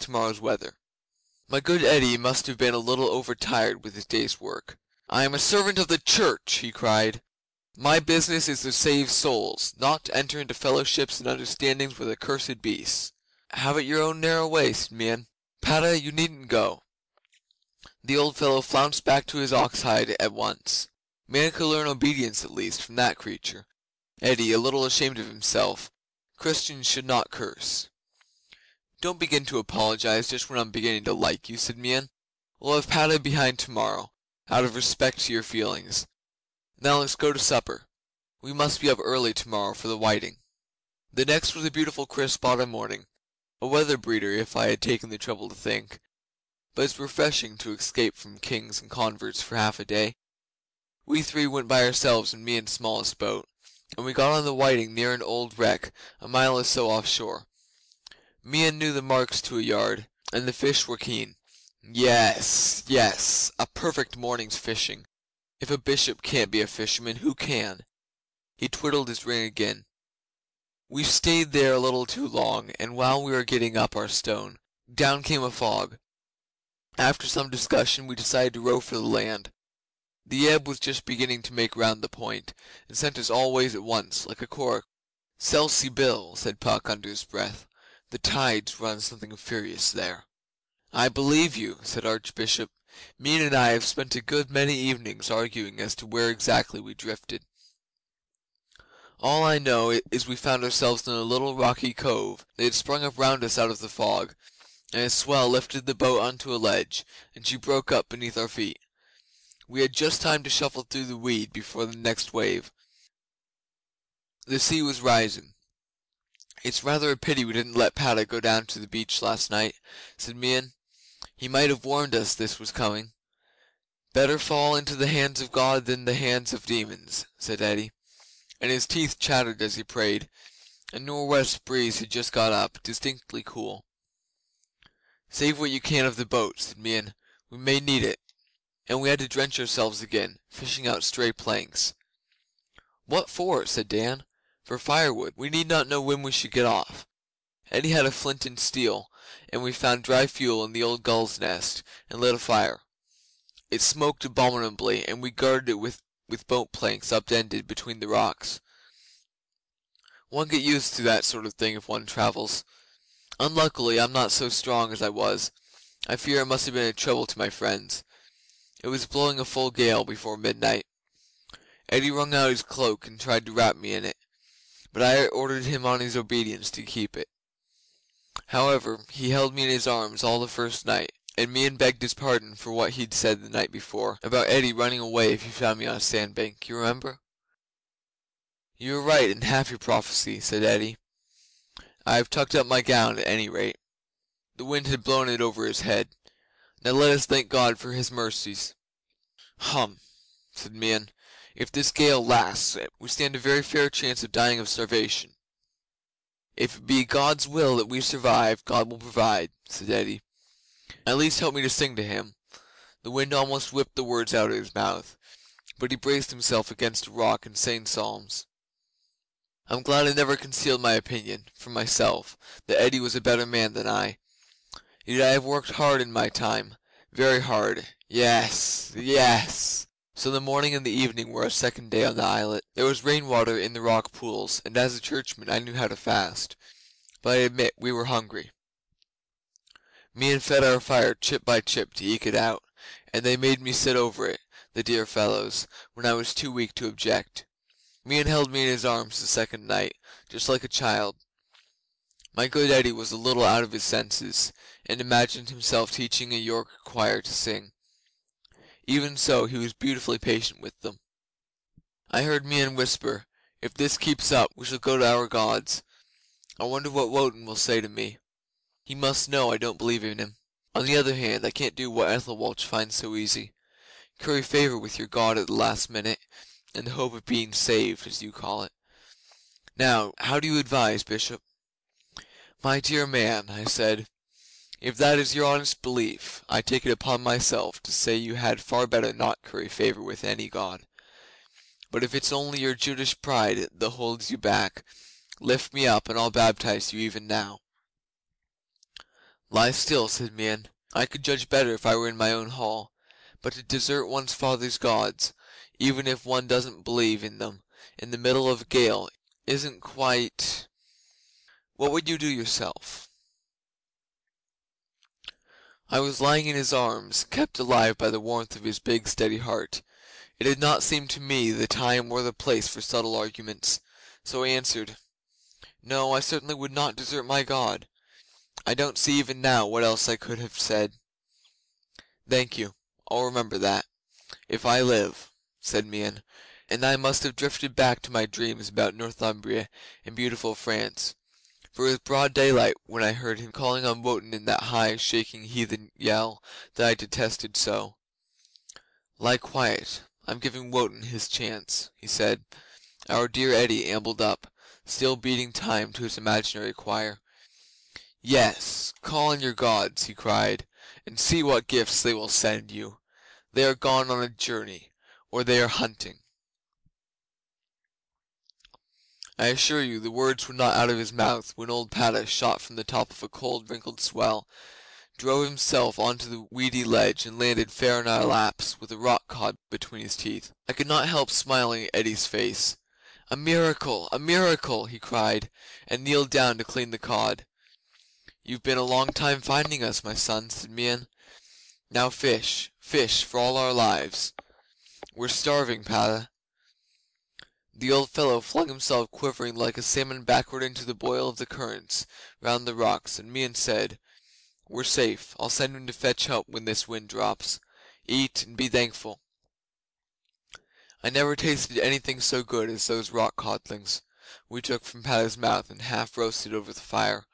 tomorrow's weather. My good Eddie must have been a little overtired with his day's work. "I am a servant of the Church," he cried. "My business is to save souls, not to enter into fellowships and understandings with accursed beasts." "Have it your own narrow way," said Meon. "Padda, you needn't go." The old fellow flounced back to his ox hide at once. Man could learn obedience at least from that creature. Eddie, a little ashamed of himself. Christians should not curse. "Don't begin to apologize just when I'm beginning to like you," said Meon. "We'll have Padda behind tomorrow, out of respect to your feelings. Now let's go to supper. We must be up early tomorrow for the whiting." The next was a beautiful crisp autumn morning, a weather breeder if I had taken the trouble to think, but it's refreshing to escape from kings and converts for half a day. We three went by ourselves in Meon's smallest boat, and we got on the whiting near an old wreck a mile or so offshore. Meon knew the marks to a yard, and the fish were keen. Yes, yes, a perfect morning's fishing. If a bishop can't be a fisherman, who can? He twiddled his ring again. We stayed there a little too long, and while we were getting up our stone, down came a fog. After some discussion, we decided to row for the land. The ebb was just beginning to make round the point, and sent us all ways at once, like a cork. "Selsey Bill," said Puck under his breath. "The tides run something furious there." "I believe you," said Archbishop. "Meon and I have spent a good many evenings arguing as to where exactly we drifted. All I know is we found ourselves in a little rocky cove that had sprung up round us out of the fog, and a swell lifted the boat on to a ledge, and she broke up beneath our feet. We had just time to shuffle through the weed before the next wave. The sea was rising. "It's rather a pity we didn't let Padda go down to the beach last night," said Meon. "He might have warned us this was coming." "Better fall into the hands of God than the hands of demons," said Eddy, and his teeth chattered as he prayed. A nor'west breeze had just got up, distinctly cool. "Save what you can of the boat," said Meon. "We may need it." And we had to drench ourselves again, fishing out stray planks. "What for?" said Dan. "For firewood. We need not know when we should get off." Eddy had a flint and steel, and we found dry fuel in the old gull's nest, and lit a fire. It smoked abominably, and we guarded it with boat planks upended between the rocks. One gets used to that sort of thing if one travels. Unluckily, I'm not so strong as I was. I fear I must have been a trouble to my friends. It was blowing a full gale before midnight. Eddy wrung out his cloak and tried to wrap me in it, but I ordered him on his obedience to keep it. However, he held me in his arms all the first night, and Meon begged his pardon for what he'd said the night before about Eddy running away if he found me on a sandbank. You remember? "You were right in half your prophecy," said Eddy. "I have tucked up my gown at any rate." The wind had blown it over his head. "Now let us thank God for His mercies." "Hum!" said Meon. "If this gale lasts, we stand a very fair chance of dying of starvation." "If it be God's will that we survive, God will provide," said Eddy. "At least help me to sing to Him." The wind almost whipped the words out of his mouth, but he braced himself against a rock and sang psalms. I'm glad I never concealed my opinion, from myself, that Eddy was a better man than I. Yet I have worked hard in my time, very hard. Yes, yes! So the morning and the evening were our second day on the islet. There was rain water in the rock pools, and as a churchman I knew how to fast. But I admit we were hungry. Meon fed our fire chip by chip to eke it out, and they made me sit over it, the dear fellows, when I was too weak to object. Meon held me in his arms the second night, just like a child. My good Eddy was a little out of his senses, and imagined himself teaching a York choir to sing. Even so, he was beautifully patient with them. I heard Meon whisper, "If this keeps up, we shall go to our gods. I wonder what Woden will say to me. He must know I don't believe in him. On the other hand, I can't do what Ethelwalch finds so easy. Curry favour with your God at the last minute, in the hope of being saved, as you call it. Now, how do you advise, Bishop?" "My dear man," I said, "if that is your honest belief, I take it upon myself to say you had far better not curry favour with any god. But if it's only your Judish pride that holds you back, lift me up and I'll baptize you even now." Lie still, said Mian. I could judge better if I were in my own hall. But to desert one's father's gods, even if one doesn't believe in them, in the middle of a gale, isn't quite. What would you do yourself? I was lying in his arms, kept alive by the warmth of his big, steady heart. It had not seemed to me the time or the place for subtle arguments, so I answered, "No, I certainly would not desert my God. I don't see even now what else I could have said." "Thank you. I'll remember that, if I live," said Mian, and I must have drifted back to my dreams about Northumbria and beautiful France, for it was broad daylight when I heard him calling on Wotan in that high, shaking heathen yell that I detested so. "Lie quiet. I'm giving Wotan his chance," he said. Our dear Eddy ambled up, still beating time to his imaginary choir. "Yes, call on your gods," he cried, "and see what gifts they will send you. They are gone on a journey, or they are hunting." I assure you the words were not out of his mouth when old Padda shot from the top of a cold, wrinkled swell, drove himself onto the weedy ledge, and landed fair in our laps, with a rock cod between his teeth. I could not help smiling at Eddy's face. "A miracle! A miracle!" he cried, and kneeled down to clean the cod. "You've been a long time finding us, my son," said Mian. "Now fish, fish for all our lives. We're starving, Padda." The old fellow flung himself quivering like a salmon backward into the boil of the currents round the rocks, and Mian said, "We're safe. I'll send him to fetch help when this wind drops. Eat and be thankful." I never tasted anything so good as those rock codlings we took from Padda's mouth and half roasted over the fire.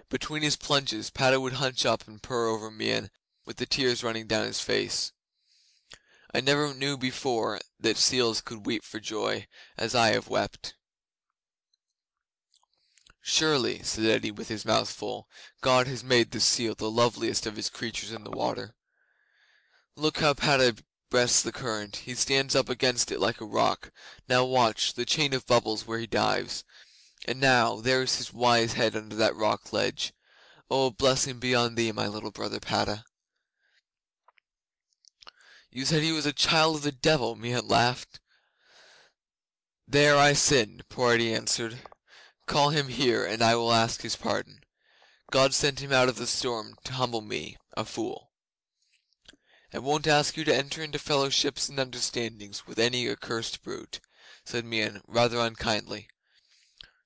Between his plunges Padda would hunch up and purr over Mian, with the tears running down his face. I never knew before that seals could weep for joy, as I have wept. "Surely," said Eddy with his mouth full, "God has made the seal the loveliest of his creatures in the water. Look how Padda breasts the current. He stands up against it like a rock. Now watch the chain of bubbles where he dives. And now there is his wise head under that rock ledge. Oh, a blessing be on thee, my little brother Padda." "You said he was a child of the devil," Mian laughed. "There I sinned," poor Eddy answered. "Call him here, and I will ask his pardon. God sent him out of the storm to humble me, a fool." "I won't ask you to enter into fellowships and understandings with any accursed brute," said Mian, rather unkindly.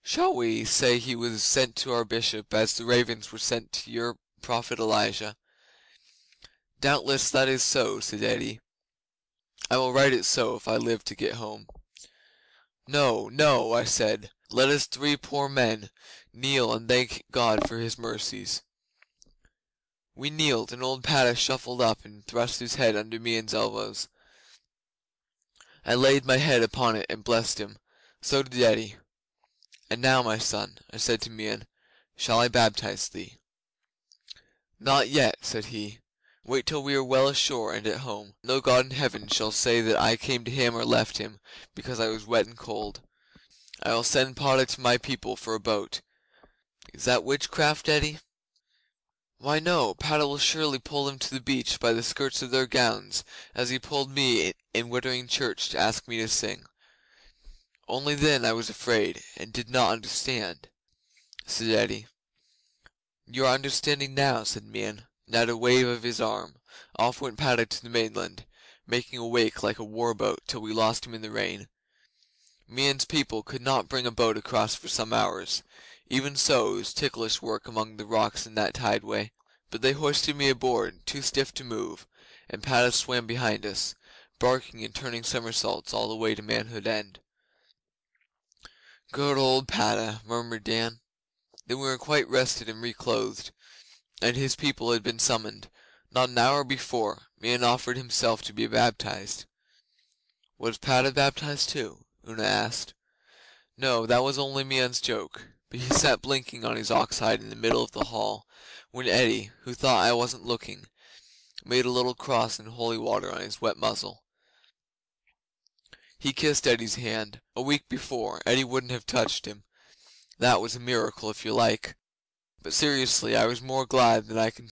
"Shall we say he was sent to our bishop as the ravens were sent to your prophet Elijah?" "Doubtless that is so," said Eddy. "I will write it so if I live to get home." "No, no," I said. "Let us three poor men kneel and thank God for His mercies." We kneeled, and old Padda shuffled up and thrust his head under Mian's elbows. I laid my head upon it and blessed him. So did Eddy. "And now, my son," I said to Mian, "shall I baptize thee?" "Not yet," said he. "Wait till we are well ashore and at home. No God in heaven shall say that I came to him or left him because I was wet and cold. I will send Padda to my people for a boat. Is that witchcraft, Eddy?" "Why, no. Padda will surely pull him to the beach by the skirts of their gowns, as he pulled me in Wittering Church to ask me to sing. Only then I was afraid, and did not understand," said Eddy. "You are understanding now," said Mian, and at a wave of his arm off went Padda to the mainland, making a wake like a war boat till we lost him in the rain. Mian's people could not bring a boat across for some hours. Even so, it was ticklish work among the rocks in that tideway. But they hoisted me aboard, too stiff to move, and Padda swam behind us, barking and turning somersaults all the way to Manhood End. "Good old Padda," murmured Dan. Then we were quite rested and reclothed, and his people had been summoned. Not an hour before, Mian offered himself to be baptized. "Was Padda baptized too?" Una asked. "No, that was only Mian's joke, but he sat blinking on his ox hide in the middle of the hall, when Eddy, who thought I wasn't looking, made a little cross in holy water on his wet muzzle. He kissed Eddy's hand. A week before, Eddy wouldn't have touched him. That was a miracle, if you like. But seriously, I was more glad than I can